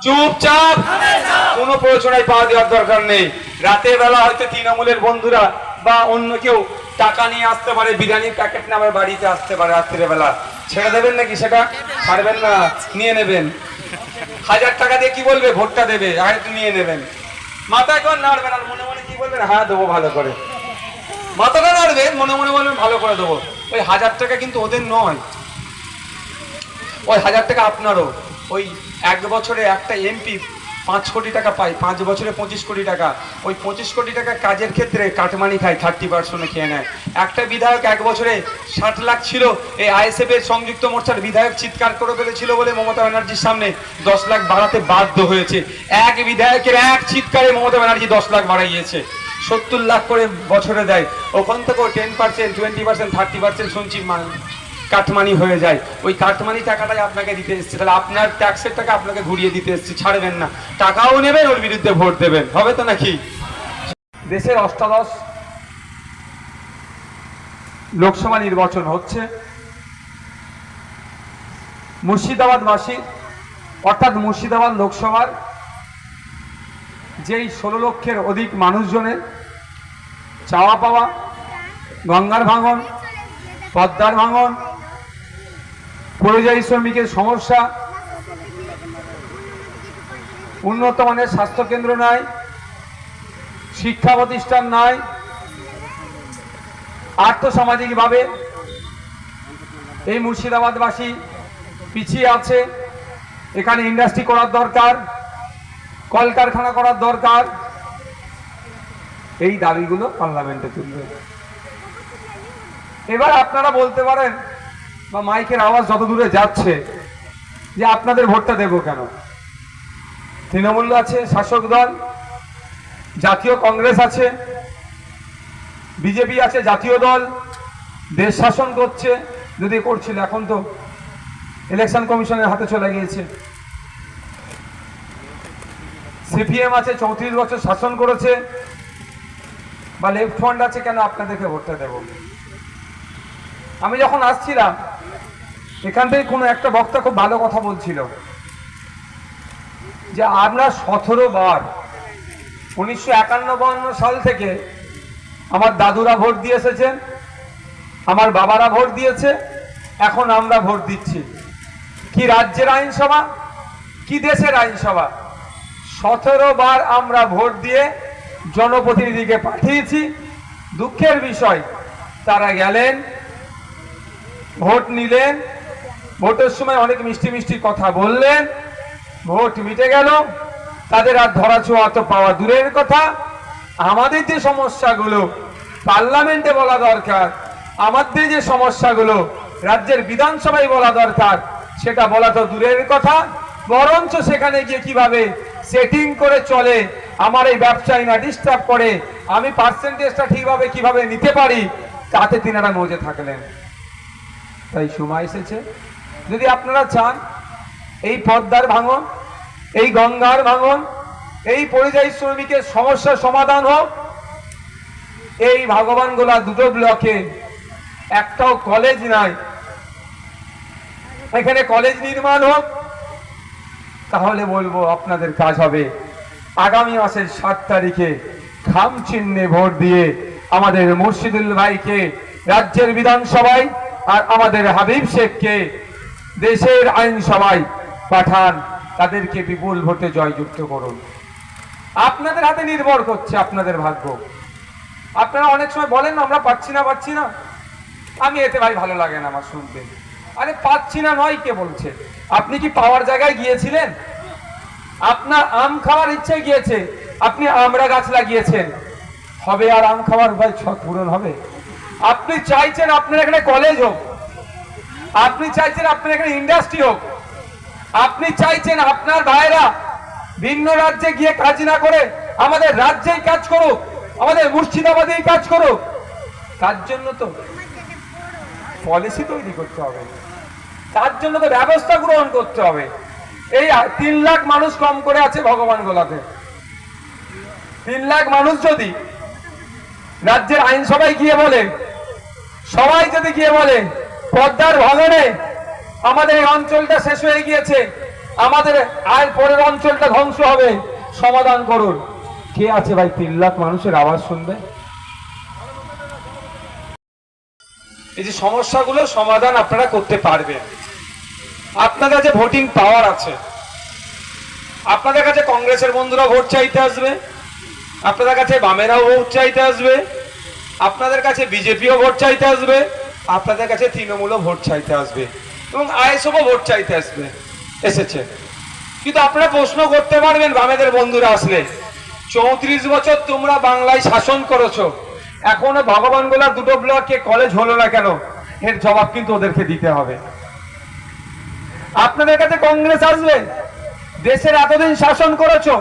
চুপচাপ, কোনো প্ররোচনায় পা দেওয়ার দরকার নেই। রাতের বেলা হয়তো তৃণমূলের বন্ধুরা বা অন্য কেউ টাকা নিয়ে আসতে পারে, বিরিয়ানির প্যাকেট নিয়ে আমার বাড়িতে আসতে পারে রাত্রের বেলা, ছেড়ে দেবেন নাকি? সেটা ছাড়বেন না, নিয়ে নেবেন। 1000 টাকা দিয়ে কি বলবে? ভোটটা দেবে, আর একটু নিয়ে নেবেন। মাথায় কোন নাড়বেন, আর মনে মনে কি বলবেন? হ্যাঁ দেবো, ভালো করে মাথাটা নাড়বেন, মনে মনে বলবেন ভালো করে দেবো। ওই 1000 টাকা কিন্তু ওদের নয়, ওই 1000 টাকা আপনারও। ওই 1 বছরে একটা এমপি 5 কোটি টাকা পায়, 5 বছরে 25 কোটি টাকা। ওই 25 কোটি টাকা কাজের ক্ষেত্রে কাটমানি খায়, 30% খেয়ে নেয়। একটা বিধায়ক 1 বছরে 60 লাখ ছিল। এই আইএসএফ এর সংযুক্ত মোর্চার বিধায়ক চিৎকার করে ফেলেছিল বলে মমতা ব্যানার্জির সামনে 10 লাখ বাড়াতে বাধ্য হয়েছে। এক বিধায়কের এক চিৎকারে মমতা ব্যানার্জি 10 লাখ বাড়াইয়েছে। 70 লাখ করে বছরে দেয়। ওখান থেকেও 10%, 20%, 30% শুনছি কাটমানি হয়ে যায়। ওই কাটমানি টাকাটাই আপনাকে দিতে এসছে, তাহলে আপনার ট্যাক্সের টাকা আপনাকে ঘুরিয়ে দিতে এসছে, ছাড়বেন না। টাকাও নেবেন, ওর বিরুদ্ধে ভোট দেবেন, হবে তো নাকি? দেশের অষ্টাদশ লোকসভা নির্বাচন হচ্ছে। মুর্শিদাবাদবাসী অর্থাৎ মুর্শিদাবাদ লোকসভার যেই 16 লক্ষের অধিক মানুষজনের চাওয়া পাওয়া, গঙ্গার ভাঙন, পদ্মার ভাঙন, পরিযায়ী শ্রমিকের সমস্যা, উন্নত মানের স্বাস্থ্যকেন্দ্র নাই, শিক্ষা প্রতিষ্ঠান নাই, আর্থসামাজিকভাবে এই মুর্শিদাবাদবাসী পিছিয়ে আছে। এখানে ইন্ডাস্ট্রি করার দরকার, কলকারখানা করার দরকার। এই দাবিগুলো পার্লামেন্টে তুলবে। এবার আপনারা বলতে পারেন, বা মাইকের আওয়াজ যত দূরে যাচ্ছে, যে আপনাদের ভোটটা দেব কেন? তৃণমূল আছে, শাসক দল, জাতীয় কংগ্রেস আছে, বিজেপি আছে, জাতীয় দল, দেশ শাসন করছে, যদি করছিল, এখন তো ইলেকশন কমিশনের হাতে চলে গিয়েছে। সিপিএম আছে, 34 বছর শাসন করেছে, বা লেফট ফ্রন্ট আছে, কেন আপনাদেরকে ভোটটা দেব? আমি যখন আসছিলাম এখান থেকে কোনো একটা বক্তা খুব ভালো কথা বলছিল, যে আমরা 17 বার 1951 সাল থেকে আমার দাদুরা ভোট দিয়ে এসেছেন, আমার বাবারা ভোট দিয়েছে, এখন আমরা ভোট দিচ্ছি। কি রাজ্যের আইনসভা, কি দেশের আইনসভা? 17 বার আমরা ভোট দিয়ে জনপ্রতিনিধিকে পাঠিয়েছি। দুঃখের বিষয়, তারা গেলেন, ভোট নিলেন, ভোটের সময় অনেক মিষ্টি মিষ্টি কথা বললেন, ভোট মিটে গেল, তাদের আর ধরাছোঁয়া তো পাওয়া দূরের কথা। আমাদের যে সমস্যাগুলো পার্লামেন্টে বলা দরকার, আমাদের যে সমস্যাগুলো রাজ্যের বিধানসভায় বলা দরকার, সেটা বলা তো দূরের কথা, বরঞ্চ সেখানে গিয়ে কিভাবে সেটিং করে চলে, আমার এই ব্যবসায়ী না ডিস্টার্ব করে, আমি পার্সেন্টেজটা ঠিকভাবে কিভাবে নিতে পারি, তাতে তিনারা মজে থাকলেন। তাই সময় এসেছে, যদি আপনারা চান এই পদ্মার ভাঙন, এই গঙ্গার ভাঙন, এই পরিযায়ী শ্রমিকের সমস্যার সমাধান হোক, এই ভগবানগোলা 2 ব্লকে একটাও কলেজ নাই, এখানে কলেজ নির্মাণ হোক, তাহলে বলবো আপনাদের কাজ হবে। আগামী মাসের 7 তারিখে খাম চিহ্নে ভোট দিয়ে আমাদের মুর্শিদুল ভাইকে রাজ্যের বিধানসভায় আর আমাদের হাবিব শেখকে দেশের আইনসভায় পাঠান, তাদেরকে বিপুল ভোটে জয়যুক্ত করুন। আপনাদের হাতে নির্ভর করছে আপনাদের ভাগ্য। আপনারা অনেক সময় বলেন না আমরা পাচ্ছি না, আমি এতে ভাই ভালো লাগে না আমার শুনতে। আরে পাচ্ছি না নয়, কে বলছে? আপনি কি পাওয়ার জায়গায় গিয়েছিলেন? আপনার আম খাওয়ার ইচ্ছে গিয়েছে, আপনি আমড়া গাছ লাগিয়েছেন, হবে আর আম খাওয়ার ভাই শখ পূরণ হবে? আপনি চাইছেন আপনার এখানে কলেজ হোক, আপনি চাইছেন আপনার এখানে ইন্ডাস্ট্রি হোক, আপনি চাইছেন আপনার ভাইরা ভিন্ন রাজ্যে গিয়ে কাজ না করে আমাদের রাজ্যেই কাজ করুক, আমাদের মুর্শিদাবাদেই কাজ করুক। তার জন্য তো পলিসি তৈরি করতে হবে, তার জন্য তো ব্যবস্থা গ্রহণ করতে হবে। এই 3 লাখ মানুষ কম করে আছে ভগবান গোলাতে। 3 লাখ মানুষ যদি রাজ্যের আইনসভায় গিয়ে বলে, সবাই যদি গিয়ে বলে পদ্মার ভাঙনে আমাদের এই অঞ্চলটা শেষ হয়ে গিয়েছে, আমাদের আয়ের পরের অঞ্চলটা ধ্বংস হবে, সমাধান করুন। কে আছে ভাই 3 লাখ মানুষের আওয়াজ শুনবে? এই যে সমস্যাগুলো সমাধান আপনারা করতে পারবেন। আপনাদের কাছে ভোটিং পাওয়ার আছে, আপনাদের কাছে কংগ্রেসের বন্ধুরা ভোট চাইতে আসবে, আপনাদের কাছে বামেরাও ভোট চাইতে আসবে, আপনাদের কাছে বিজেপিও ভোট চাইতে আসবে, আপনাদের কাছে তৃণমূলও ভোট চাইতে আসবে, এবং আইএসএফও ভোট চাইতে এসেছে। কিন্তু আপনারা প্রশ্ন করতে পারবেন বামেদের বন্ধুরা আসলে, 34 বছর তোমরা বাংলায় শাসন করেছো, এখনো ভগবান গোলার 2টো ব্লকে কলেজ হলো না কেন? এর জবাব কিন্তু ওদেরকে দিতে হবে। আপনাদের কাছে কংগ্রেস আসবে, দেশের এতদিন শাসন করেছো,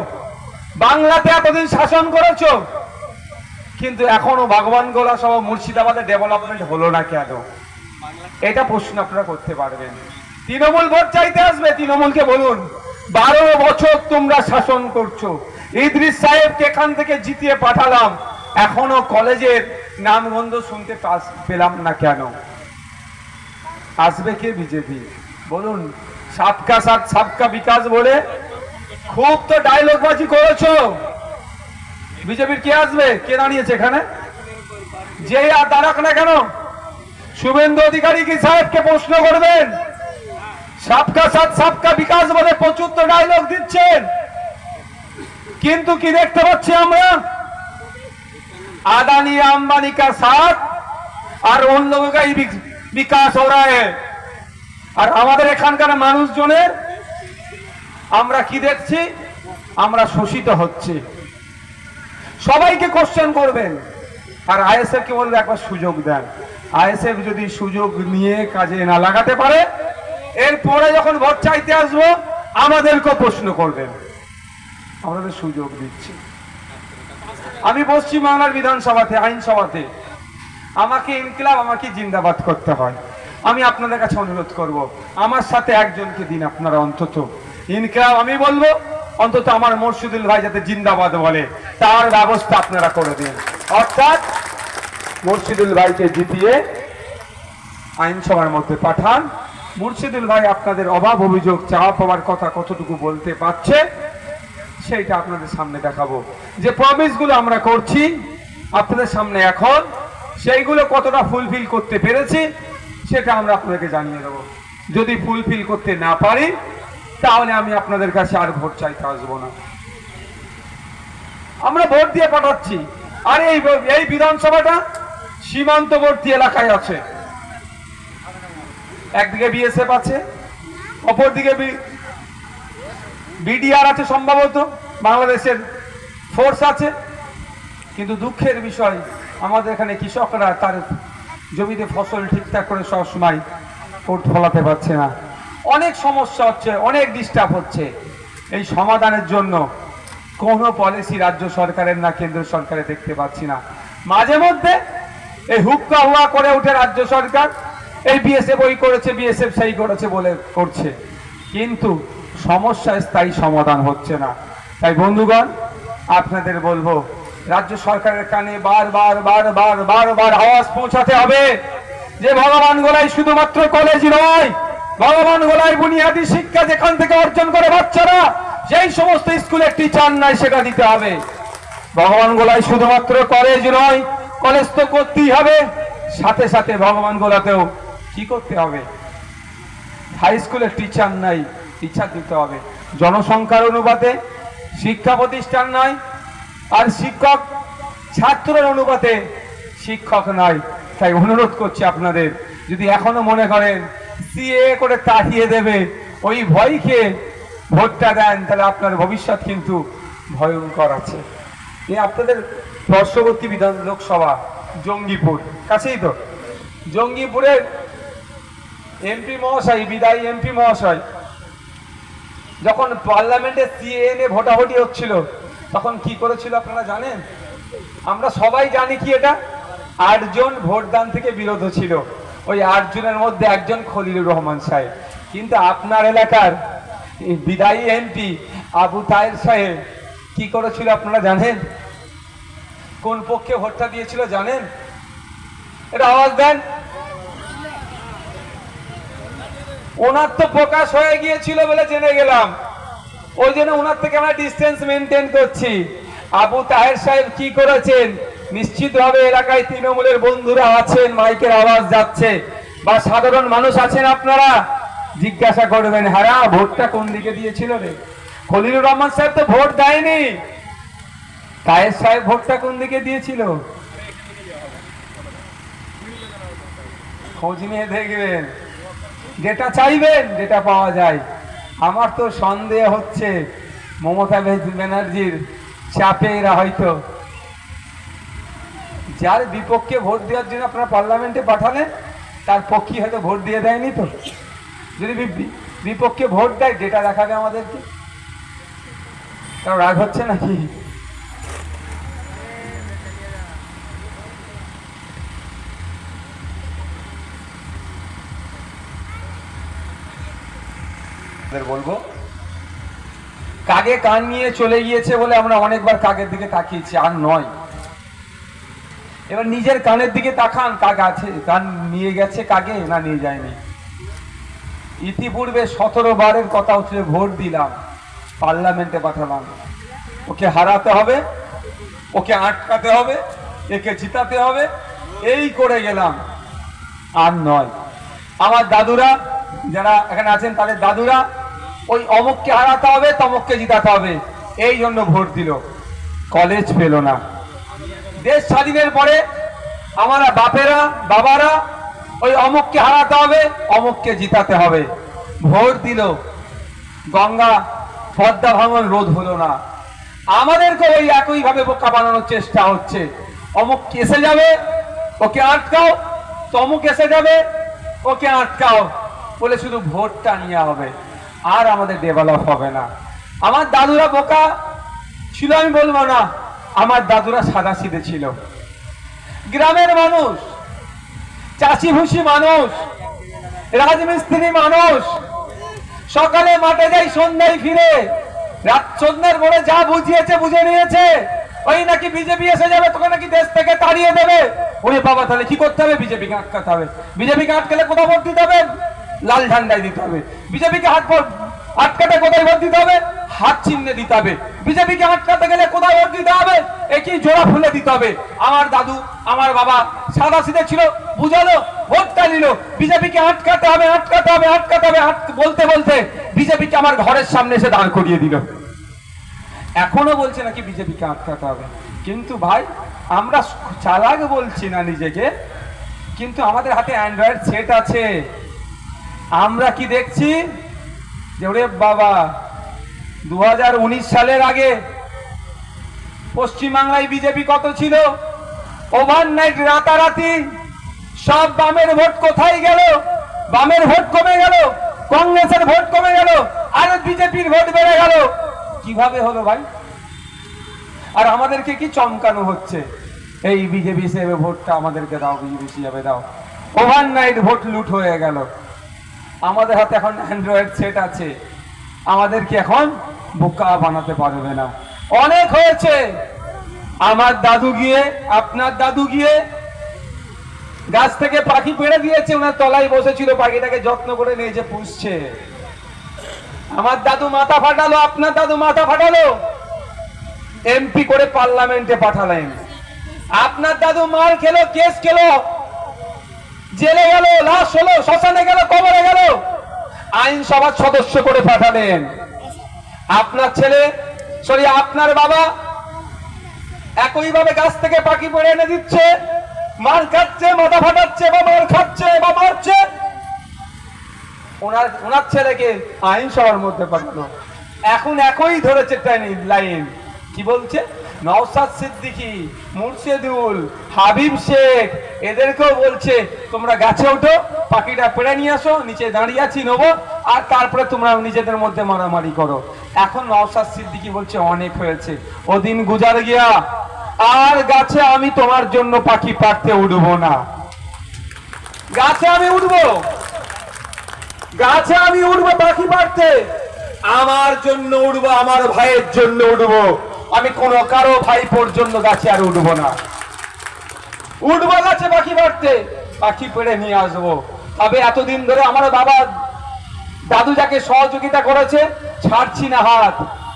বাংলাতে এতদিন শাসন করেছো, কিন্তু এখনো ভগবান গোলা সহ মুর্শিদাবাদে ডেভেলপমেন্ট হলো না কেন? এটা প্রশ্ন আপনারা করতে পারবেন। তৃণমূল ভোট চাইতে আসবে, তৃণমূলকে বলুন 12 বছর তোমরা শাসন করছো, ইদ্রিস সাহেবকে এখান থেকে জিতিয়ে পাঠালাম, এখনো কলেজের নামগন্ধ শুনতে পেলাম না কেন? আসবে কে? বিজেপি। বলুন সাবকা সাথ সাবকা বিকাশ বলে খুব তো ডায়লগ বাজি করেছো, বিজেপির কে আসবে? কে দাঁড়িয়েছে এখানে? যে আর দাঁড়াক না কেন, শুভেন্দু অধিকারী কি সাহেবকে প্রশ্ন করবেন? সাবকা সাথ সাবকা বিকাশ বলে প্রচুর তো ডায়লগ দিচ্ছেন, কিন্তু কি দেখতে পাচ্ছি আমরা? আদানি अंबानी का साथ और उन लोगों का ही विकास हो रहा है। আর আমাদের এখানকার মানুষজনের আমরা কি দেখছি? আমরা শোষিত হচ্ছে। সবাইকে কোশ্চেন করবেন, আর আইএসএফ কে বলবে একবার সুযোগ দেন। আইএসএফ যদি সুযোগ নিয়ে কাজে না লাগাতে পারে, এরপরে যখন ভোট চাইতে আসবো আমাদেরকে প্রশ্ন করবেন। আমাদের সুযোগ দিচ্ছি। আমি পশ্চিম বাংলার বিধানসভাতে, আইনসভাতে আমাকে ইনকিলাব, আমাকে জিন্দাবাদ করতে হয়। আমি আপনাদের কাছে অনুরোধ করব, আমার সাথে একজনকে দিন আপনারা অন্তত ইনকিলাব। আমি বলবো অন্তত আমার মুর্শিদুল ভাই যাতে জিন্দাবাদ বলে, তার ব্যবস্থা আপনারা করে দিন। অর্থাৎ মুর্শিদুল ভাইকে জিতিয়ে আইনসভার মধ্যে পাঠান। মুর্শিদুল ভাই আপনাদের অভাব অভিযোগ চাওয়া পাওয়ার কথা কতটুকু বলতে পারছে সেইটা আপনাদের সামনে দেখাবো। যে প্রমিসগুলো আমরা করছি আপনাদের সামনে এখন, সেইগুলো কতটা ফুলফিল করতে পেরেছি সেটা আমরা আপনাদেরকে জানিয়ে দেবো। যদি ফুলফিল করতে না পারি তাহলে আমি আপনাদের কাছে আর ভোট চাইতে আসবো না। আমরা ভোট দিয়ে পাঠাচ্ছি, আর এই বিধানসভাটা সীমান্তবর্তী এলাকায় আছে। একদিকে বিএসএফ আছে, অপরদিকে বিডিআর আছে, সম্ভবত বাংলাদেশের ফোর্স আছে। কিন্তু দুঃখের বিষয় আমাদের এখানে কৃষকরা তার জমিতে ফসল ঠিকঠাক করে সবসময় ফলাতে পারছে না। অনেক সমস্যা হচ্ছে, অনেক ডিস্টার্ব হচ্ছে। এই সমাধানের জন্য কোনো পলিসি রাজ্য সরকারের না কেন্দ্র সরকারে দেখতে পাচ্ছি না। মাঝে মধ্যে এই হুক্কা হুয়া করে উঠে রাজ্য সরকার, এই বিএসএফ ওই করেছে, বিএসএফ সেই করেছে বলে করছে, কিন্তু সমস্যার স্থায়ী সমাধান হচ্ছে না। তাই বন্ধুগণ আপনাদের বলবো, রাজ্য সরকারের কানে বারবার বারবার বারবার আওয়াজ পৌঁছাতে হবে যে ভগবান গোলাই শুধুমাত্র কলেজ নয়, ভগবান গোলাই বুনিয়াদী শিক্ষা যেখান থেকে অর্জন করে বাচ্চারা যেই সমস্ত স্কুলের টিচার নাই সেটা দিতে হবে। ভগবান গোলাই শুধুমাত্র কলেজ নয়, কলেজ তো করতেই হবে, সাথে সাথে ভগবান গোলাতেও কি করতে হবে? হাই স্কুলের টিচার নাই, টিচার দিতে হবে। জনসংখ্যার অনুপাতে শিক্ষা প্রতিষ্ঠান নয়, আর শিক্ষক ছাত্রের অনুপাতে শিক্ষক নয়। তাই অনুরোধ করছি আপনাদের, যদি এখনো মনে করেন সিএ করে তাড়িয়ে দেবে, ওই ভয়কে ভোটটা দেন, তাহলে আপনার ভবিষ্যৎ কিন্তু ভয়ঙ্কর আছে। আপনাদের পার্শ্ববর্তী বিধান লোকসভা জঙ্গিপুর কাছেই তো, জঙ্গিপুরের এমপি মহাশয়, বিদায়ী এমপি মহাশয় যখন পার্লামেন্টে সিএএ নিয়ে ভোটাভুটি হচ্ছিল তখন কি করেছিল আপনারা জানেন? আমরা সবাই জানি কি এটা 8 জন ভোটদান থেকে বিরত ছিল, ওই 8 জনের মধ্যে একজন খলিলুর রহমান সাহেব। কিন্তু আপনার এলাকার বিদায়ী এমপি আবু তাহের সাহেব কি করেছিল আপনারা জানেন? কোন পক্ষে ভোটটা দিয়েছিল জানেন? এটা আওয়াজ দেন। ওনার তো প্রকাশ হয়ে গিয়েছিল বলে জেনে গেলাম, ওই জন্য ওনার থেকে আমরা ডিস্টেন্স মেনটেন করছি। আবু তাহের সাহেব কি করেছেন, নিশ্চিতভাবে এলাকায় তৃণমূলের বন্ধুরা আছেন, মাইকের আওয়াজ যাচ্ছে, বা সাধারণ মানুষ আছেন, আপনারা জিজ্ঞাসা করবেন, হ্যাঁ ভোটটা কোন দিকে দিয়েছিল রে? খলিলুর রহমান সাহেব তো ভোট দেয়নি, তাহের সাহেব ভোটটা কোন দিকে দিয়েছিল? খোঁজ নিয়ে দেখবেন, যেটা চাইবেন যেটা পাওয়া যায়। আমার তো সন্দেহ হচ্ছে মমতা ব্যানার্জির চাপে এরা হয়তো যার বিপক্ষে ভোট দেওয়ার জন্য আপনারা পার্লামেন্টে পাঠালেন তার পক্ষে হয়তো ভোট দিয়ে দেয়নি। তো যদি বিপক্ষে ভোট দেয় যেটা দেখাবে আমাদেরকে, কারণ রাগ হচ্ছে নাকি? বলবো কাগে কান নিয়ে চলে গিয়েছে বলে আমরা অনেকবার কাগের দিকে তাকিয়েছি, আর নয়। এবার নিজের কানের দিকে তাকান, কাক আছে, কান নিয়ে গেছে কাগে না নিয়ে যায়নি? ইতিপূর্বে 17 বারের কথা হচ্ছে, ভোট দিলাম, পার্লামেন্টে পাঠালাম, ওকে হারাতে হবে, ওকে আটকাতে হবে, একে জিতাতে হবে, এই করে গেলাম, আর নয়। আমার দাদুরা যারা এখানে আছেন তাদের দাদুরা ওই অমুককে হারাতে হবে, তমুককে জিতাতে হবে, এই জন্য ভোট দিল, কলেজ পেল না। দেশ স্বাধীনের পরে আমার বাবারা ওই অমুককে হারাতে হবে, অমুককে জিতাতে হবে, ভোট দিল, গঙ্গা পদ্মা ভাঙন রোধ হলো না। আমাদেরকে ওই একইভাবে বোকা বানানোর চেষ্টা হচ্ছে, অমুক এসে যাবে ওকে আটকাও, তমুক এসে যাবে ওকে আটকাও, বলে শুধু ভোটটা নিয়ে হবে, আর আমাদের ডেভেলপ হবে না। আমার দাদুরা বোকা ছিল আমি বলবো না, আমার দাদুরা সাদাসিধে ছিল, গ্রামের মানুষ, চাষি ভুষি মানুষ, রাজমিস্ত্রি মানুষ, সকালে মাঠে যাই সন্ধ্যায় ফিরে, রাত সন্ধ্যার পরে যা বুঝিয়েছে বুঝে নিয়েছে, ওই নাকি বিজেপি এসে যাবে তোকে নাকি দেশ থেকে তাড়িয়ে দেবে। ওরে বাবা, তাহলে কি করতে হবে? বিজেপিকে আটকাতে হবে। বিজেপিকে আটকালে কোথাও ভোট দিতে হবে? লাল ঝান্ডায় দিতে হবে। বিজেপিকে আটকাতে কোথায় ভোট দিতে হবে? হাত চিহ্নে দিতে হবে। বিজেপিকে আটকাতে গেলে কোথায় ভোট দিতে হবে? একই জোড়া ফুলে দিতে হবে। আমার দাদু আমার বাবা সাদা সিধে ছিল, বুঝালো, ভোটটা নিল, বিজেপিকে আটকাতে হবে, আটকাতে হবে, আটকাতে হবে, বলতে বলতে বিজেপিকে আমার ঘরের সামনে এসে দাঁড় করিয়ে দিল। এখনো বলছে নাকি বিজেপিকে আটকাতে হবে। কিন্তু ভাই আমরা চালাক বলছি না নিজেকে, কিন্তু আমাদের হাতে অ্যান্ড্রয়েড সেট আছে। আমরা কি দেখছি যে ওরে বাবা 2019 সালের আগে পশ্চিমবাংলায় বিজেপি কত ছিল? ওভারনাইট, রাতারাতি সব বামের ভোট কোথায় গেল? বামের ভোট কমে গেল, কংগ্রেসের ভোট কমে গেল, আর বিজেপির ভোট বেড়ে গেল। কিভাবে হলো ভাই? আর আমাদেরকে কি চমকানো হচ্ছে, এই বিজেপি হিসেবে ভোটটা আমাদেরকে দাও, বিজেপি হিসেবে দাও। ওভারনাইট ভোট লুট হয়ে গেল। আমাদের হাতে এখন অ্যান্ড্রয়েড সেট আছে, আমাদেরকে এখন বোকা বানাতে পারবে না। অনেক হয়েছে। আমার দাদু গিয়ে, আপনার দাদু গিয়ে গাছ থেকে পাখি পেড়ে দিয়েছে, ওনার তলায় বসেছিল, পাখিটাকে যত্ন করে নিয়েছে, পুষছে। আমার দাদু মাথা ফাটালো, আপনার দাদু মাথা ফাটালো, এমপি করে পার্লামেন্টে পাঠালেন। আপনার দাদু মার খেলো, কেস খেলো, জেলে গেল, লাশ হলো, শ্মশানে গেল, কবরে গেল, আইনসভার সদস্য করে পাঠালেন। আপনার ছেলে, আপনার বাবা একইভাবে গাছ থেকে পাখি পড়ে এনে দিচ্ছে, মার খাচ্ছে, মাথা ফাটাচ্ছে, বা মার খাচ্ছে বা মারছে, ওনার ছেলেকে আইনসভার মধ্যে পাঠানো। এখন একই ধরেছে লাইন, কি বলছে? নওশাদ সিদ্দিকী, মুর্শেদুল, হাবিব শেখ, এদেরকেও বলছে তোমরা গাছে ওঠো, পাখিটা পেড়ে নিয়ে আসো, নিচে দাঁড়িয়ে আছি নেবো, আর তারপরে তোমরা নিজেদের মধ্যে মারামারি করো। এখন নওশাদ সিদ্দিকী বলছে অনেক হয়েছে, ও দিন গুজার গিয়া, আর গাছে আমি তোমার জন্য পাখি পাড়তে উঠবো না। গাছে আমি উঠবো, গাছে আমি উঠবো পাখি পাড়তে, আমার জন্য উঠবো, আমার ভাইয়ের জন্য উঠবো, আমি কোন কারো ভাইপোর জন্য গাছে আর উঠবো না। উঠবো গাছে পাখি পাড়তে, পাখি পেড়ে নিয়ে আসবো। তবে এতদিন ধরে আমার বাবা দাদু যাকে সহযোগিতা করেছে ছাড়ছি না হাত,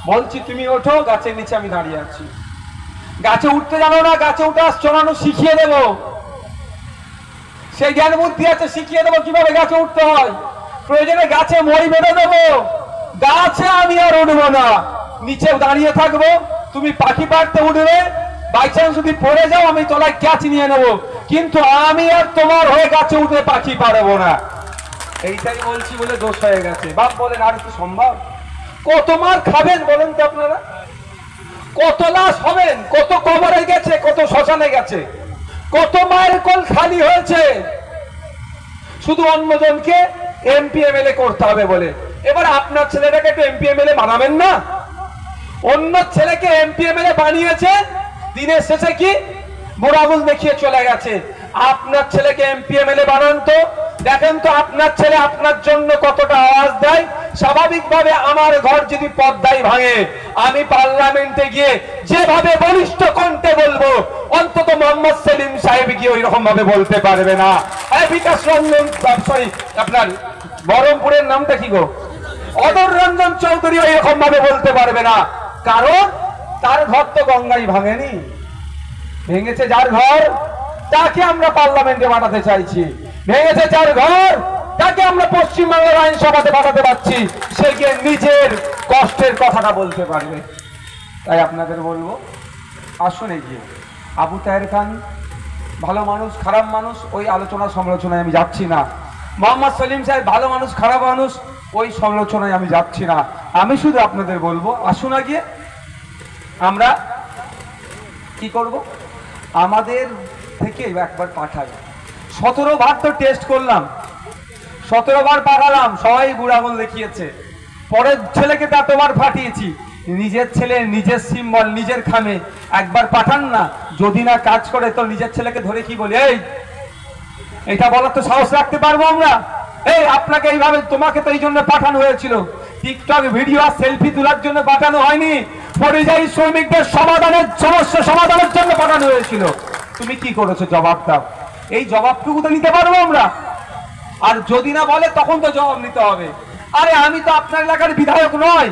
বলছি তুমি ওঠো, গাছের নিচে আমি দাঁড়িয়ে আছি। গাছে উঠতে জানো না, গাছে উঠে চড়ানো শিখিয়ে দেব, সেই জ্ঞান বুদ্ধি আছে, শিখিয়ে দেবো কিভাবে গাছে উঠতে হয়। প্রয়োজনে গাছে মই বেঁধে দেবো, গাছে আমি আর উঠবো না, নিচে দাঁড়িয়ে থাকবো, তুমি পাখি পাড়তে উঠবে, বাই চান্স যদি পড়ে যাও আমি তলায় ক্যাচ নিয়ে নেবো, কিন্তু আমি আর তোমার হয়ে গাছে উঠে পাখি পারবো না। এইটাই বলছি বলে দোষ হয়ে গেছে। বাপ বলেন আর কি সম্ভব? কত মার খাবেন বলেন তো আপনারা? কত লাশ হবেন, কত কবরে গেছে, কত শ্মশানে গেছে, কত মায়ের কোল খালি হয়েছে, শুধু অন্যজনকে এমপি এমএলএ করতে হবে বলে। এবার আপনার ছেলেটাকে একটু এমপি এমএলএ বানাবেন না? অন্য ছেলেকে এমপি এমএলএ বানিয়েছে, দিনের শেষে কি বুড়ো আঙুল দেখিয়ে চলে গেছে। আপনার ছেলেকে এমপি এমএলএ বানান তো, দেখেন তো আপনার ছেলে আপনার জন্য কতটা আওয়াজ দেয়। স্বাভাবিকভাবে আমার ঘর যদি পর্দায় ভাঙে, আমি পার্লামেন্টে গিয়ে যেভাবে বলিষ্ঠ কণ্ঠে বলবো, অন্তত মোহাম্মদ সেলিম সাহেব গিয়ে ওই রকম ভাবে বলতে পারবে না। বিকাশ রঞ্জন, সরি আপনার বহরমপুরের নামটা কি গো, অদর রঞ্জন চৌধুরী ওই রকম ভাবে বলতে পারবে না, কারণ তার ঘর তো গঙ্গাই ভাঙেনি। ভেঙেছে যার ঘর, তাকে আমরা পার্লামেন্টে পাঠাতে চাইছি। ভেঙেছে যার ঘর, তাকে আমরা পশ্চিমবাংলার আইনসভাতে পাঠাতে পারছি, সে গিয়ে নিজের কষ্টের কথাটা বলতে পারবে। তাই আপনাদের বলবো, আসুন এগিয়ে। আবু তাহের খান ভালো মানুষ খারাপ মানুষ ওই আলোচনা সমালোচনায় আমি যাচ্ছি না। মোহাম্মদ সেলিম সাহেব ভালো মানুষ খারাপ মানুষ ওই সমালোচনায় আমি যাচ্ছি না। আমি শুধু আপনাদের বলবো, আসুন গিয়ে আমরা কি করব, আমাদের থেকে একবার পাঠাবে। 17 বার তো টেস্ট করলাম, 17 বার পাঠালাম, সবাই বুড়া আঙুল দেখিয়েছে। পরের ছেলেকে তো এতবার পাঠিয়েছি, নিজের ছেলে নিজের সিম্বল নিজের খামে একবার পাঠান না। যদি না কাজ করে তো নিজের ছেলেকে ধরে কি বলে, এই এটা বলার তো সাহস রাখতে পারবো আমরা? এই আপনাকে এইভাবে, তোমাকে তো এই জন্য পাঠানো হয়েছিল, টিকটক ভিডিও আর সেলফি তোলার জন্য পাঠানো হয়নি, পরিযায়ী শ্রমিকদের সমস্যা সমাধানের জন্য পাঠানো হয়েছিল। তুমি কি করেছো জবাব দাও। এই জবাবটুকু তো নিতে পারবো আমরা। আর যদি না বলে তখন তো জবাব নিতে হবে। আরে আমি তো আপনার এলাকার বিধায়ক নয়,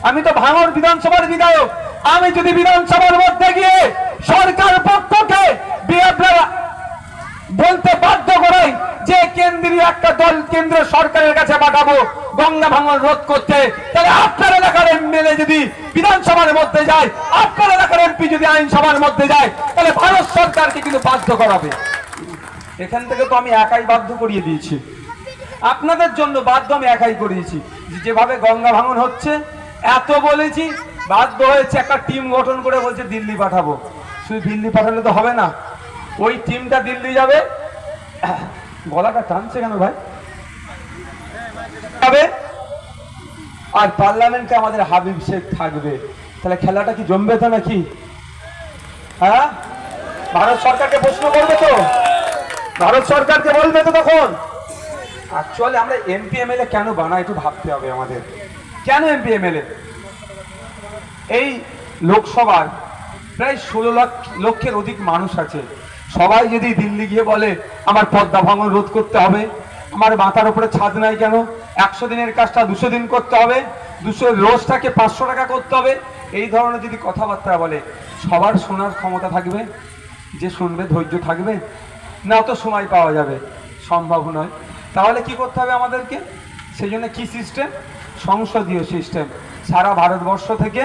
আমি তো ভাঙড় বিধানসভার বিধায়ক। আমি যদি বিধানসভার মধ্যে গিয়ে সরকার পক্ষকে বলতে বাধ্য করাই যে কেন্দ্রীয় একটা দল কেন্দ্র সরকারের কাছে পাঠাবো গঙ্গা ভাঙন রোধ করতে, তাহলে আপনার এলাকার এমএলএ যদি বিধানসভার মধ্যে যায়, আপনার এলাকার এমপি যদি আইনসভার মধ্যে যায়, তাহলে ভারত সরকারকে কিন্তু বাধ্য করাবে। এখান থেকে তো আমি একাই বাধ্য করিয়ে দিয়েছি, আপনাদের জন্য বাধ্য আমি একাই করিয়েছি। যেভাবে গঙ্গা ভাঙন হচ্ছে এত বলেছি, বাধ্য হয়েছে একটা টিম গঠন করে বলছে দিল্লি পাঠাবো। শুধু দিল্লি পাঠালে তো হবে না, ওই টিমটা দিল্লি যাবে। গলাটা টানছে কেন ভাই? আর পার্লামেন্টে আমাদের হাবিব শেখ থাকবে, তাহলে খেলাটা কি জমবে তো নাকি? হ্যাঁ, ভারত সরকারকে প্রশ্ন করবে তো, ভারত সরকারকে বলবে তো তখন। অ্যাকচুয়ালি আমরা এমপি এমএলএ কেন বানাই একটু ভাবতে হবে আমাদের। কেন এমপি এমএলএ? এই লোকসভার প্রায় 16 লক্ষের অধিক মানুষ আছে। সবাই যদি দিল্লি গিয়ে বলে আমার পদ্মা ভাঙন রোধ করতে হবে, আমার মাথার উপরে ছাদ নাই কেন, 100 দিনের কাজটা 200 দিন করতে হবে, 200 রোজটাকে 500 টাকা করতে হবে, এই ধরনের যদি কথাবার্তা বলে, সবার শোনার ক্ষমতা থাকবে? যে শুনবে ধৈর্য থাকবে? না অত সময় পাওয়া যাবে? সম্ভব নয়। তাহলে কি করতে হবে আমাদেরকে? সেই জন্য কি সিস্টেম? সংসদীয় সিস্টেম। সারা ভারতবর্ষ থেকে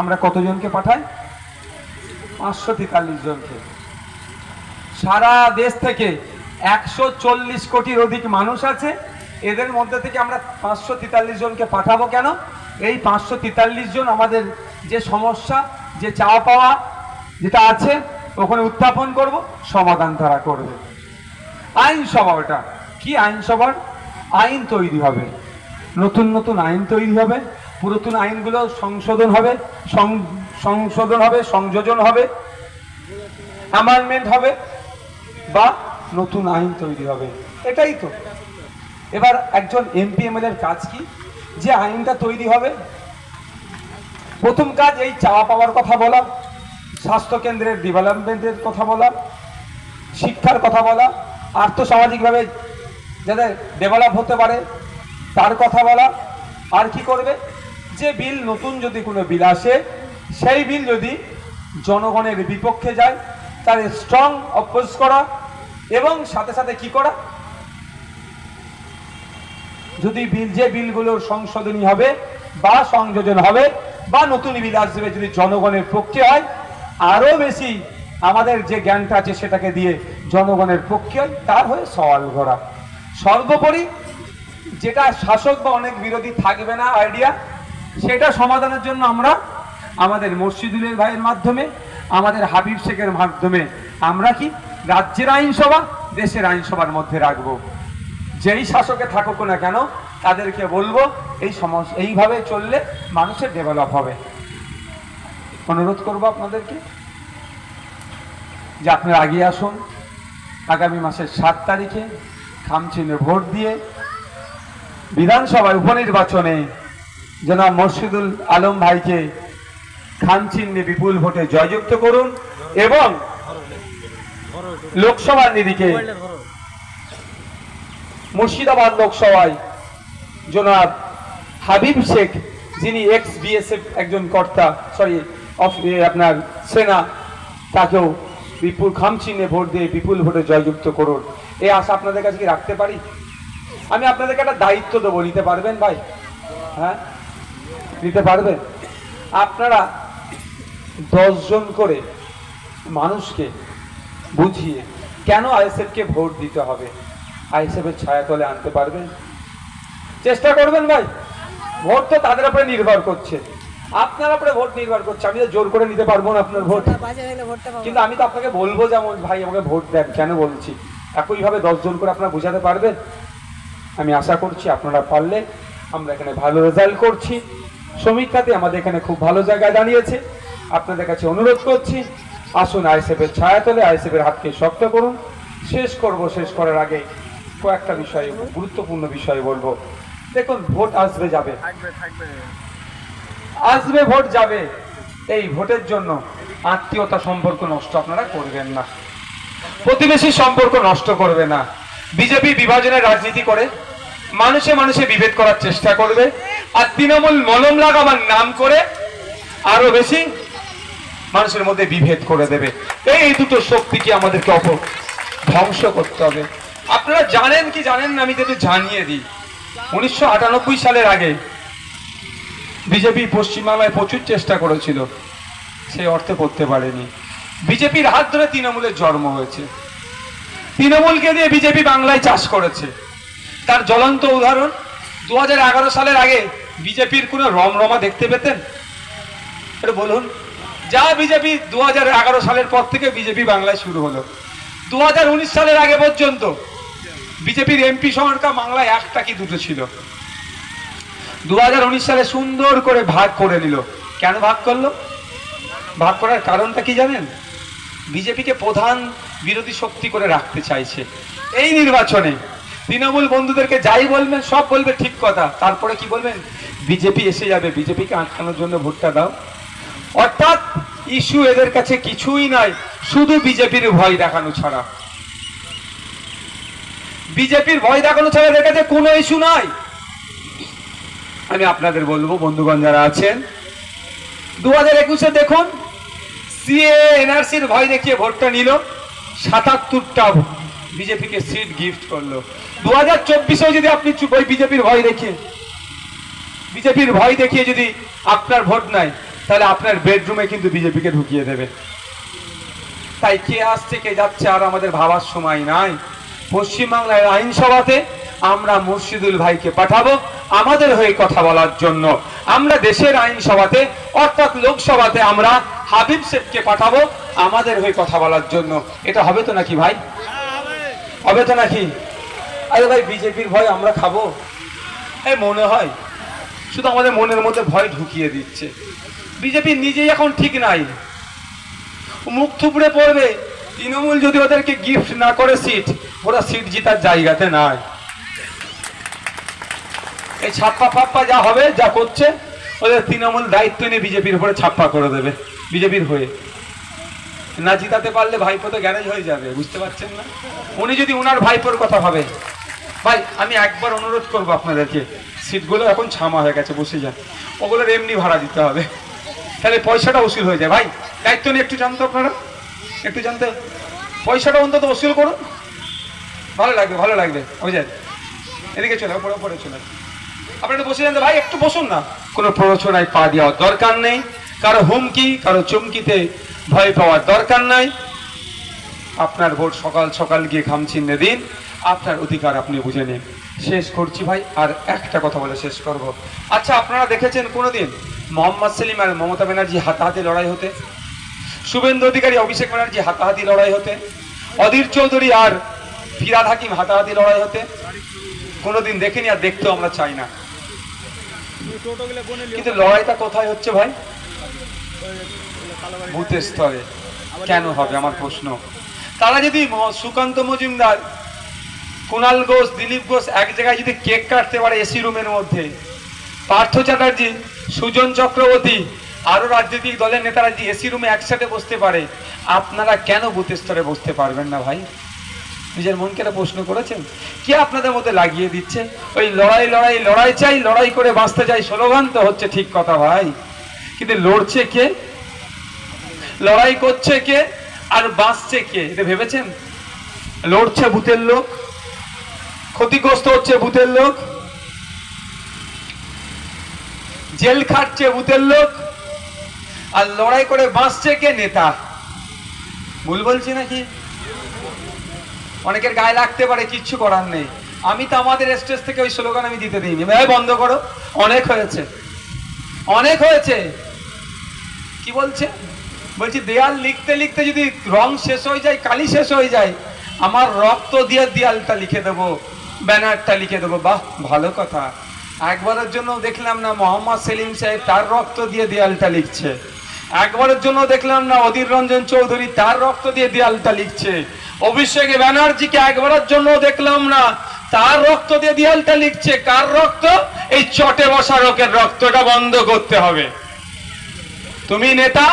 আমরা কতজনকে পাঠাই? 543 জনকে। সারা দেশ থেকে 140 কোটির অধিক মানুষ আছে, এদের মধ্যে থেকে আমরা 543 জনকে পাঠাবো কেন? এই 543 জন আমাদের যে সমস্যা, যে চাওয়া পাওয়া যেটা আছে ওখানে উত্থাপন করব, সমাধান তারা করবে। আইনসভা, ওটা কি আইনসভার আইন তৈরি হবে, নতুন নতুন আইন তৈরি হবে, পুরাতন আইনগুলো সংশোধন হবে, সংযোজন হবে, অ্যামেন্ডমেন্ট হবে বা নতুন আইন তৈরি হবে, এটাই তো। এবার একজন এমপি এমএলএর কাজ কি? যে আইনটা তৈরি হবে, প্রথম কাজ এই চাওয়া পাওয়ার কথা বলা, স্বাস্থ্য কেন্দ্রের ডেভেলপমেন্টের কথা বলা, শিক্ষার কথা বলা, আর্থসামাজিকভাবে যাতে ডেভেলপ হতে পারে তার কথা বলা। আর কি করবে, যে বিল নতুন যদি কোনো বিল আসে, সেই বিল যদি জনগণের বিপক্ষে যায় তার স্ট্রং অপোজ করা, এবং সাথে সাথে কি করা, যদি বিল যে বিলগুলোর সংশোধনী হবে বা সংযোজন হবে বা নতুন বিল আসবে যদি জনগণের পক্ষে হয়, আরো বেশি আমাদের যে জ্ঞানটা আছে সেটাকে দিয়ে জনগণের পক্ষে হয়, তার হয়ে সওয়াল করা। সর্বোপরি যেটা শাসক বা অনেক বিরোধী থাকবে না আইডিয়া, সেটা সমাধানের জন্য আমরা আমাদের মসজিদুলের ভাইয়ের মাধ্যমে, আমাদের হাবিব শেখের মাধ্যমে আমরা কি রাজ্যের আইনসভা দেশের আইনসভার মধ্যে রাখবো। যেই শাসকে থাকুক না কেন তাদেরকে বলবো এই সমস্যা এইভাবে চললে মানুষের ডেভেলপ হবে। অনুরোধ করবো আপনাদেরকে যে আপনারা এগিয়ে আসুন, আগামী মাসের 7 তারিখে খামচিহ্নে ভোট দিয়ে বিধানসভায় উপনির্বাচনে জনাব মুর্শিদুল আলম ভাইকে খামচিহ্নে বিপুল ভোটে জয়যুক্ত করুন, এবং লোকসভার নিরিখে মুর্শিদাবাদ লোকসভায় জনাব হাবিব শেখ, যিনি এক্স বিএসএফ একজন কর্তা, আপনার সেনা, তাকেও বিপুল খামচিহ্নে ভোট দিয়ে বিপুল ভোটে জয়যুক্ত করুন। এই আশা আপনাদের কাছে কি রাখতে পারি? আমি আপনাদেরকে একটা দায়িত্ব দেবো, নিতে পারবেন ভাই? হ্যাঁ, নিতে পারবেন? আপনারা 10 জন করে মানুষকে বুঝিয়ে কেন আইএসএফকে ভোট দিতে হবে আইএসএফের ছায়াতলে আনতে পারবেন? চেষ্টা করবেন ভাই। ভোট তো তাদের উপরে নির্ভর করছে, আপনার উপরে ভোট নির্ভর করছে। আমি তো জোর করে নিতে পারবো না আপনার ভোট, কিন্তু আমি তো আপনাকে বলবো যেমন ভাই আমাকে ভোট দেন। কেন বলছি, একইভাবে 10 জন করে আপনারা বোঝাতে পারবেন? আমি আশা করছি আপনারা পারলে। আমরা এখানে ভালো রেজাল্ট করছি, সমীক্ষাতে আমাদের এখানে খুব ভালো জায়গায় দাঁড়িয়েছে। আপনাদের কাছে অনুরোধ করছি, আসুন আইএসএফের ছায়াতলে আইএসএফের হাতকে শক্ত করুন। শেষ করার আগে কয়েকটা বিষয়, গুরুত্বপূর্ণ বিষয় বলবো। দেখুন, ভোট আসবে যাবে, আসবে ভোট যাবে। এই ভোটের জন্য আত্মীয়তা সম্পর্ক নষ্ট আপনারা করবেন না, প্রতিবেশী সম্পর্ক নষ্ট করবে না। বিজেপি বিভাজনের রাজনীতি করে মানুষে মানুষে বিভেদ করার চেষ্টা করবে, আর তৃণমূল মলম লাগাবার নাম করে আরো বেশি মানুষের মধ্যে বিভেদ করে দেবে। এই দুটো শক্তিকে আমাদেরকে ধ্বংস করতে হবে। আপনারা জানেন কি জানেন না, আমি যদি জানিয়ে দিই, 1998 সালের আগে বিজেপি পশ্চিমবাংলায় প্রচুর চেষ্টা করেছিল, সেই অর্থে করতে পারেনি। বিজেপির হাত ধরে তৃণমূলের জন্ম হয়েছে, তৃণমূলকে দিয়ে বিজেপি বাংলায় চাষ করেছে। তার জ্বলন্ত উদাহরণ, 2011 সালের আগে বিজেপির কোনো রমরমা দেখতে পেতেন? এটা বলুন। যা বিজেপি 2011 সালের পর থেকে বিজেপি বাংলায় শুরু হলো, 2019 সালের আগে পর্যন্ত বিজেপির এমপি সংখ্যা বাংলায় 1টা কি 2টো ছিল। 2019 সালে সুন্দর করে ভাগ করে নিল। কেন ভাগ করলো? ভাগ করার কারণটা কি জানেন? বিজেপিকে প্রধান বিরোধী শক্তি করে রাখতে চাইছে। এই নির্বাচনে তৃণমূল বন্ধুদেরকে যাই বলবেন সব বলবে ঠিক কথা, তারপরে কি বলবেন? বিজেপি এসে যাবে, বিজেপিকে আটকানোর জন্য ভোটটা দাও। অর্থাৎ ইস্যু এদের কাছে কিছুই নাই, শুধু বিজেপির ভয় দেখানো ছাড়া। বিজেপির ভয় দেখানো ছাড়া এদের কাছে কোনো ইস্যু নাই। আমি আপনাদের বলবো, বন্ধুগণ যারা আছেন, 2021-এ দেখুন, সিএ এনআরসির ভয় দেখিয়ে ভোটটা নিল, 77টা বিজেপিকে সিট গিফট করলো। 2024-এও যদি আপনি ওই বিজেপির ভয় দেখিয়ে যদি আপনার ভোট নাই, তাহলে আপনার বেডরুমে কিন্তু বিজেপিকে ঢুকিয়ে দেবে। তাই কে আসছে কে যাচ্ছে আর আমাদের ভাবার সময় নাই। পশ্চিমবাংলার আইনসভাতে আমরা মুর্শিদুল ভাইকে পাঠাবো আমাদের হয়ে কথা বলার জন্য। আমরা দেশের আইনসভাতে অর্থাৎ লোকসভাতে আমরা হাবিব শেখকে পাঠাবো আমাদের হয়ে কথা বলার জন্য। এটা হবে তো নাকি ভাই? হবে তো নাকি? আরে ভাই, বিজেপির ভয় আমরা খাবো? এই মনে হয় শুধু আমাদের মনের মধ্যে ভয় ঢুকিয়ে দিচ্ছে। বিজেপি নিজেই এখন ঠিক নাই, মুখ থুবড়ে পড়বে। তৃণমূল যদি ওদেরকে গিফট না করে সিট, ওরা সিট জিতার জায়গাতে নাই। এই ছাপ্পা ফাপ্পা যা হবে, যা করছে, ওদের তৃণমূল দায়িত্ব নিয়ে বিজেপির উপরে ছাপ্পা করে দেবে। বিজেপির হয়ে না জিতাতে পারলে ভাইপো তো গ্যারেজ হয়ে যাবে, বুঝতে পারছেন না? উনি যদি উনার ভাইপোর কথা ভাবে, ভাই আমি একবার অনুরোধ করবো আপনাদেরকে, সিটগুলো এখন ছামা হয়ে গেছে, বসে যান, ওগুলোর এমনি ভাড়া দিতে হবে, তাহলে পয়সাটা উসুল হয়ে যায়। ভাই দায়িত্ব নিয়ে একটু জানতো, আপনারা একটু জানতে, পয়সাটা অন্তত উসুল করুন, ভালো লাগবে ভালো লাগবে। বুঝলেন, এদিকে চলে পরে পরে চলে, আপনারা বসে যান। ভাই একটু বসুন না, কোনো প্ররোচনায় পা দেওয়ার দরকার নেই, কারো হুমকি কারো চুমকিতে ভয় পাওয়ার দরকার নাই। আপনার ভোট সকাল সকাল গিয়ে খাম চিহ্নে দিন, আপনার অধিকার আপনি বুঝে নিন। শেষ করছি ভাই, আর একটা কথা বলে শেষ করব। আচ্ছা আপনারা দেখেছেন কোনোদিন মোহাম্মদ সেলিম আর মমতা ব্যানার্জি হাতাহাতি লড়াই হতে? শুভেন্দু অধিকারী অভিষেক ব্যানার্জি হাতাহাতি লড়াই হতে? অধীর চৌধুরী আর ফিরাদ হাকিম হাতাহাতি লড়াই হতে? কোনোদিন দেখিনি, আর দেখতেও আমরা চাই না। কিন্তু লড়াইটা কোথায় হচ্ছে ভাই? বুথের স্তরে। কেন হবে আমার প্রশ্ন? তারা যদি সুকান্ত মজুমদার, কুণাল ঘোষ, দিলীপ ঘোষ এক জায়গায় যদি কেক কাটতে পারে এসি রুমের মধ্যে, পার্থ চ্যাটার্জি, সুজন চক্রবর্তী আরো রাজনৈতিক দলের নেতারা যদি এসি রুমে একসাথে বসতে পারে, আপনারা কেন বুথের স্তরে বসতে পারবেন না ভাই? নিজের মনকে একটা প্রশ্ন করেছেন? কে আপনাদের মধ্যে লাগিয়ে দিচ্ছে ওই লড়াই লড়াই লড়াই চাই, লড়াই করে বাঁচতে চাই স্লোগান? তো হচ্ছে ঠিক কথা ভাই, কিন্তু লড়ছে কে, লড়াই করছে কে, আর বাঁচছে কে? এটা ভেবেছেন? লড়ছে বুথের লোক, ক্ষতিগ্রস্ত হচ্ছে বুথের লোক, জেল খাটছে বুথের লোক, আর লড়াই করে বাঁচছে কে? নেতা। ভুল বলছি নাকি? অনেকের গায়ে লাগতে পারে, কিচ্ছু করার নেই। আমি তো আমাদের স্টেজ থেকে ওই স্লোগান আমি দিতে দিইনি, ভাই বন্ধ করো, অনেক হয়েছে অনেক হয়েছে। কি বলছে? বলছি দেয়াল লিখতে লিখতে যদি রং শেষ হয়ে যায়, কালি শেষ হয়ে যায়, আমার রক্ত দিয়ে দেয়ালটা লিখে দেবো, ব্যানারটা লিখে দেবো। বাহ, ভালো কথা। একবারের জন্য দেখলাম না মোহাম্মদ সেলিম সাহেব তার রক্ত দিয়ে দেয়ালটা লিখছে, একবারের জন্য দেখলাম না অধীর রঞ্জন চৌধুরী তার রক্ত দিয়ে দেয়ালটা লিখছে, অভিষেক ব্যানার্জিকে একবারের জন্য দেখলাম না তার রক্ত দিয়ে দেয়ালটা লিখছে। কার রক্ত? এই চটে বসা লোকের রক্তটা বন্ধ করতে হবে। তুমি নেতা,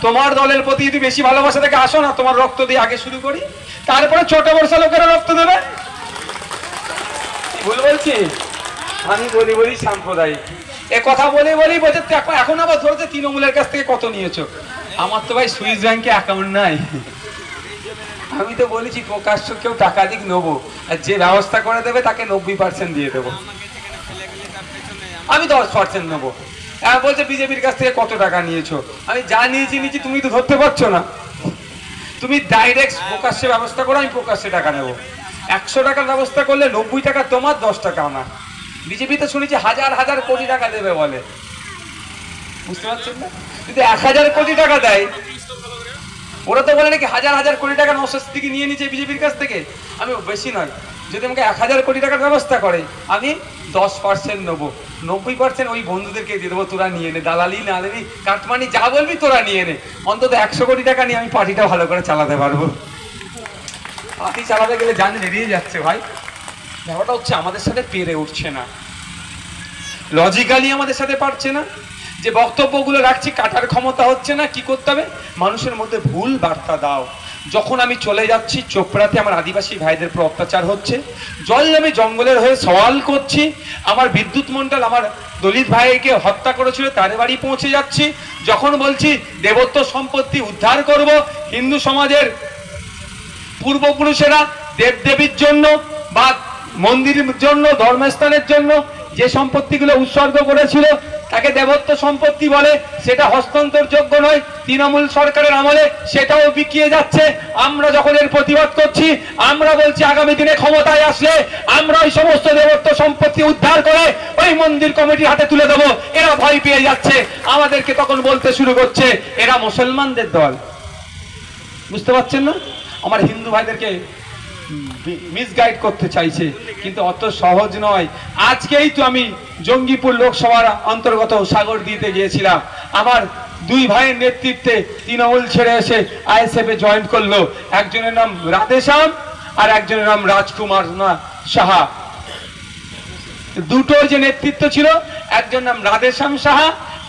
তোমার দলের প্রতি যদি বেশি ভালোবাসা থেকে আসো না, তোমার রক্ত দিয়ে আগে শুরু করি, তারপরে চটে বসা লোকেরা রক্ত দেবে। ভুল বলছি? আমি বলি বলি সাম্প্রদায়িক এ কথা বলে বলি বলছে, এখন আবার ধরেছে তৃণমূলের কাছ থেকে কত নিয়েছো। আমার তো ভাই সুইস ব্যাংকে অ্যাকাউন্ট নাই। আমি তো বলেছি প্রকাশ্য কেউ টাকা দিক নেবো, আর যে ব্যবস্থা করে দেবে তাকে 90% দিয়ে দেবো, আমি 10% নেবো। বলছে বিজেপির কাছ থেকে কত টাকা নিয়েছো, আমি যা নিয়েছি তুমি তো ধরতে পারছো না। তুমি ডাইরেক্ট প্রকাশ্যে ব্যবস্থা করো, আমি প্রকাশ্যে টাকা নেবো। 100 টাকার ব্যবস্থা করলে 90 টাকা তোমার, 10 টাকা আমার। বিজেপিতে শুনেছি হাজার হাজার কোটি টাকা দেবে বলে, বুঝতে পারছেন না? যদি 1000 কোটি টাকা দেয়, ওরা তো বলে নাকি হাজার হাজার কোটি টাকা নওশাদ সিদ্দিকী নিয়ে নিচ্ছে বিজেপির কাছ থেকে। আমি বেশি নয়, যদি আমাকে 1000 কোটি টাকার ব্যবস্থা করে, আমি 10% নেবো, 90% ওই বন্ধুদেরকে দিয়ে দেবো, তোরা নিয়ে নে, দালালি না দেবি কাটমানি যা বলবি তোরা নিয়ে নে। অন্তত 100 কোটি টাকা নিয়ে আমি পার্টিটা ভালো করে চালাতে পারবো। পার্টি চালাতে গেলে জান বেরিয়ে যাচ্ছে ভাই। ব্যাপারটা হচ্ছে আমাদের সাথে পেরে উঠছে না, লজিক্যালি আমাদের সাথে পারছে না, যে বক্তব্যগুলো রাখছি কাটার ক্ষমতা হচ্ছে না। কি করতে হবে? মানুষের মধ্যে ভুল বার্তা দাও। যখন আমি চলে যাচ্ছি চোপড়াতে আমার আদিবাসী ভাইদের উপর অত্যাচার হচ্ছে, জল আমি জঙ্গলের হয়ে সওয়াল করছি, আমার বিদ্যুৎ মণ্ডল আমার দলিত ভাইকে হত্যা করেছিল তার বাড়ি পৌঁছে যাচ্ছি, যখন বলছি দেবত্ব সম্পত্তি উদ্ধার করব, হিন্দু সমাজের পূর্বপুরুষেরা দেবদেবীর জন্য বা মন্দিরের জন্য, ধর্মস্থানের জন্য যে সম্পত্তিগুলো উৎসর্গ করেছিল তাকে দেবত্ব সম্পত্তি বলে, সেটা হস্তান্তরযোগ্য নয়। তৃণমূল সরকারের আমলে সেটাও বিকিয়ে যাচ্ছে। আমরা যখন এর প্রতিবাদ করছি, আমরা বলছি আগামী দিনে ক্ষমতায় আসলে আমরা ওই সমস্ত দেবত্ব সম্পত্তি উদ্ধার করে ওই মন্দির কমিটির হাতে তুলে দেবো। এরা ভয় পেয়ে যাচ্ছে, আমাদেরকে তখন বলতে শুরু করছে এরা মুসলমানদের দল। বুঝতে পারছেন না? আমার হিন্দু ভাইদেরকে মিসগাইড করতে চাইছে, কিন্তু অত সহজ নয়। আজকেই তো আমি জঙ্গিপুর লোকসভার অন্তর্গত সাগরদীতে গিয়েছিলাম, আমার দুই ভাইয়ের নেতৃত্বে তৃণমূল ছেড়ে এসে আইএসএফ এ জয়েন করলো। একজনের নাম রাধেশ্যাম আর একজনের নাম রাজকুমার সাহা। দুটো যে নেতৃত্ব ছিল, একজন নাম রাধেশ্যাম সাহা,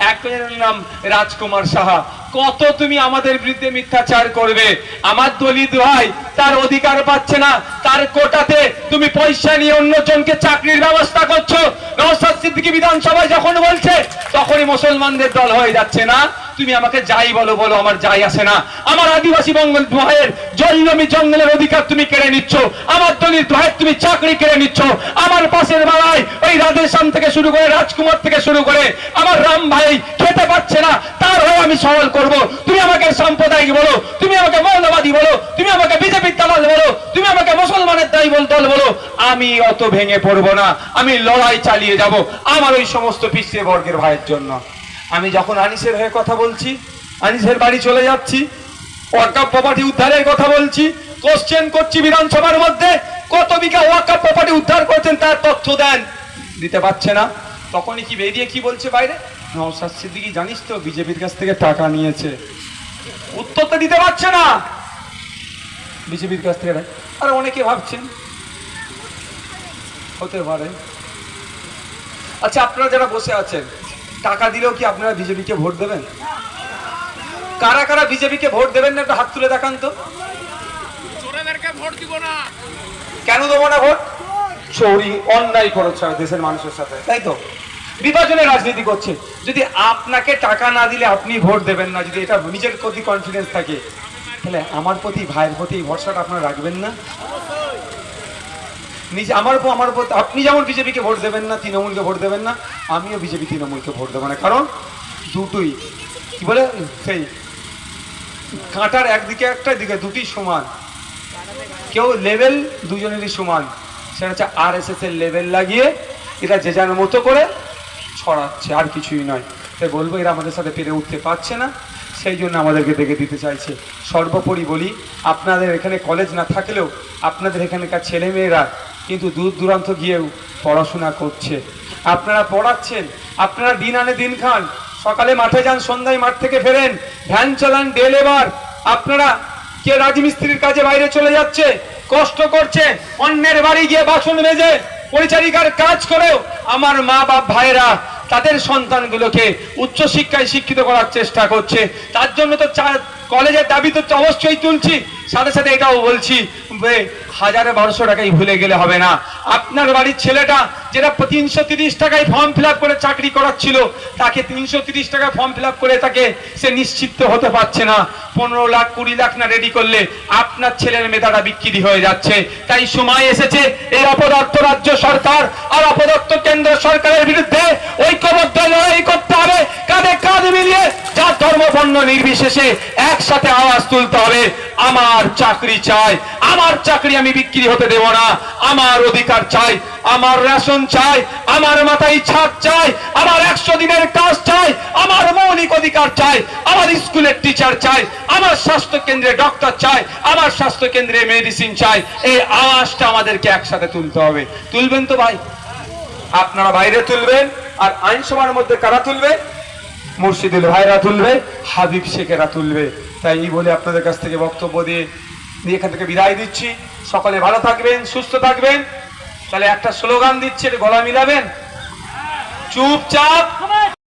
একজনের নাম রাজকুমার সাহা। কত তুমি আমাদের বিরুদ্ধে মিথ্যাচার করবে? আমার দলিত ভাই তার অধিকার পাচ্ছে না, তার কোটাতে তুমি পয়সা নিয়ে অন্যজনকে চাকরির ব্যবস্থা করছো। নওশাদ সিদ্দিকী বিধানসভায় যখন বলছে তখনই মুসলমানদের দল হয়ে যাচ্ছে না। তুমি আমাকে যাই বলো বলো, আমার যাই আসে না। আমার আদিবাসী বঙ্গল ভাইয়ের জলজমি জঙ্গলের অধিকার তুমি কেড়ে নিচ্ছ, আমার দলিত ভাইয়ের তুমি চাকরি কেড়ে নিচ্ছ। আমার পাশের বাড়ায় ওই রাধেশ্যাম থেকে শুরু করে রাজকুমার থেকে শুরু করে আমার রাম ভাই খেতে পাচ্ছে না, তার হয়ে আমি সওয়াল করব। তুমি আমাকে সাম্প্রদায়িক বলো, তুমি আমাকে মৌলবাদী বলো, তুমি আমাকে বিজেপির দালাল বলো, তুমি আমাকে মুসলমানের দায়ী দল বলো, আমি অত ভেঙে পড়বো না। আমি লড়াই চালিয়ে যাব আমার ওই সমস্ত পিছিয়ে বর্গের ভাইয়ের জন্য। আমি যখন আনিসের হয়ে কথা বলছি, আনিসের বাড়ি চলে যাচ্ছি, ওয়াকফ প্রপার্টি উদ্ধারের কথা বলছি, কোশ্চেন করছি বিধানসভার মধ্যে কত বিঘা ওয়াকফ প্রপার্টি উদ্ধার করছেন তার তথ্য দেন, দিতে পারছে না। তখনই কি বেরিয়ে কি বলছে বাইরে, নওশাদ সিদ্দিকী জানিস তো বিজেপির কাছ থেকে টাকা নিয়েছে। উত্তরটা দিতে পারছে না বিজেপির কাছ থেকে। আর অনেকে ভাবছেন হতে পারে। আচ্ছা, আপনারা যারা বসে আছেন, টাকা দিলেও কি আপনারা বিজেপিকে ভোট দেবেন? কারা কারা বিজেপিকে ভোট দেবেন না একটু হাত তুলে দেখান তো। ভোট দিব না। কেন দেবো না ভোট? চোরি অন্যায় করেছে দেশের মানুষের সাথে, তাই তো? বিভাজনের রাজনীতি করছে। যদি আপনাকে টাকা না দিলে আপনি ভোট দেবেন না, যদি এটা নিজের প্রতি কনফিডেন্স থাকে, তাহলে আমার প্রতি ভাইয়ের প্রতি ভরসাটা আপনারা রাখবেন না? নিজে আমার প্রতি আপনি যেমন বিজেপিকে ভোট দেবেন না, তৃণমূলকে ভোট দেবেন না, আমিও বিজেপি তৃণমূলকে ভোট দেবো না। কারণ দুটোই কি বলে, সেই কাঁটার একদিকে একটা দিকে দুটি সমান, কেউ লেভেল দুজনেরই সমান। সেটা হচ্ছে RSS এর লেভেল লাগিয়ে এটা যে যার মতো করে ছড়াচ্ছে, আর কিছুই নয়। তাই বলবো এরা আমাদের সাথে পেরে উঠতে পারছে না, সেই জন্য আমাদেরকে দেখে দিতে চাইছে। সর্বোপরি বলি, আপনাদের এখানে কলেজ না থাকলেও আপনাদের এখানকার ছেলেমেয়েরা কিন্তু দূর দূরান্ত গিয়েও পড়াশোনা করছে। আপনারা পড়াচ্ছেন, আপনারা দিন আনে দিন খান, সকালে মাঠে যান, সন্ধ্যায় মাঠ থেকে ফেরেন, ভ্যান চালান, ডে লেবার। আপনারা কে রাজমিস্ত্রির কাজে বাইরে চলে যাচ্ছে, কষ্ট করছে, অন্যের বাড়ি গিয়ে বাসন মেজে পরিচারিকার কাজ করেও আমার মা বাপ ভাইরা তাদের সন্তানগুলোকে উচ্চশিক্ষায় শিক্ষিত করার চেষ্টা করছে। তার জন্য তো কলেজের দাবি তো অবশ্যই তুলছি, সাথে সাথে এটাও বলছি 1000-1200 টাকাই ভুলে গেলে হবে না। আপনার বাড়ির ছেলেটা যেটা 330 টাকায় ফর্ম ফিল আপ করে চাকরি করাচ্ছিল, তাকে 330 টাকা ফর্ম ফিল আপ করে তাকে সে নিশ্চিত হতে পারছে না। 15 লাখ 20 লাখ না রেডি করলে আপনার ছেলের মেধাটা বিক্রি হয়ে যাচ্ছে। তাই সময় এসেছে এই অপদার্থ রাজ্য সরকার আর অপদার্থ কেন্দ্র সরকারের বিরুদ্ধে ঐক্যবদ্ধ লড়াই করতে হবে, কাঁধে কাঁধ মিলিয়ে জাত ধর্ম বর্ণ নির্বিশেষে একসাথে আওয়াজ তুলতে হবে। আমার চাকরি চাই, আমার চাকরি আমি বিক্রি হতে দেব না, আমার অধিকার চাই, আমার রেশন চাই, আমার মাথায় ছাদ চাই, আমার 100 দিনের কাজ চাই, আমার মৌলিক অধিকার চাই, আমার স্কুলের টিচার চাই, আমার স্বাস্থ্য কেন্দ্রে ডক্টর চাই, আমার স্বাস্থ্য কেন্দ্রে মেডিসিন চাই। এই আওয়াজটা আমাদেরকে একসাথে তুলতে হবে। তুলবেন তো ভাই? আপনারা বাইরে তুলবেন, আর আইনসভার মধ্যে কারা তুলবে? মুর্শিদুল ভাইরা তুলবে, হাবিব শেখেরা তুলবে। তাই এই বলে আপনাদের কাছ থেকে বক্তব্য দিয়ে এখান থেকে বিদায় দিচ্ছি। সকলে ভালো থাকবেন, সুস্থ থাকবেন। তাহলে একটা স্লোগান দিচ্ছে, গলা মিলাবেন। চুপচাপ